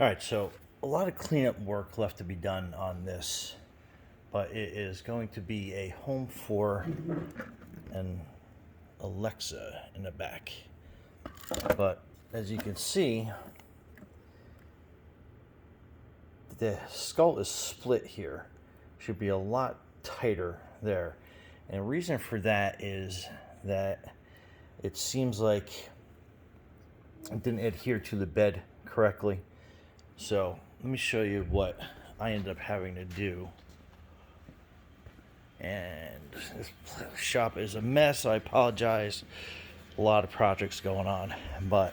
All right, so a lot of cleanup work left to be done on this, but it is going to be a home for an Alexa in the back. But as you can see, the skull is split here. Should be a lot tighter there. And the reason for that is that it seems like it didn't adhere to the bed correctly. So let me show you what I ended up having to do. And this shop is a mess. I apologize. A lot of projects going on, but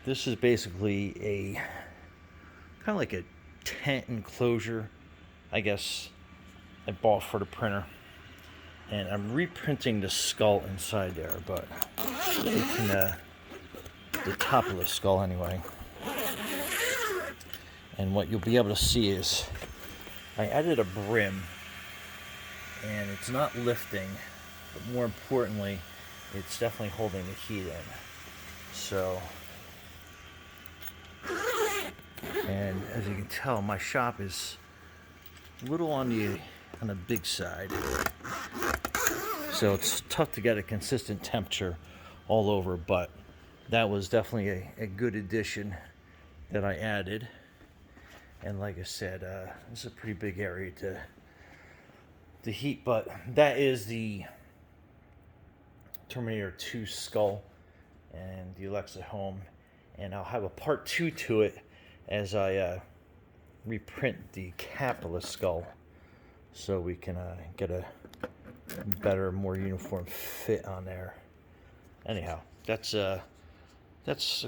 this is basically a kind of like a tent enclosure, I guess I bought for the printer. And I'm reprinting the skull inside there, but you can, the top of the skull anyway. And what you'll be able to see is I added a brim, and it's not lifting, but more importantly, it's definitely holding the heat in. So, and as you can tell, my shop is a little on the big side. So it's tough to get a consistent temperature all over, but that was definitely a good addition that I added. And like I said, this is a pretty big area to heat, but that is the Terminator 2 skull and the Alexa home. And I'll have a part 2 to it as I reprint the cap of the skull, so we can get a better, more uniform fit on there. Anyhow, that's a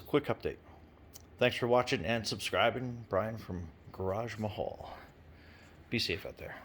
quick update. Thanks for watching and subscribing. Brian from Garage Mahal. Be safe out there.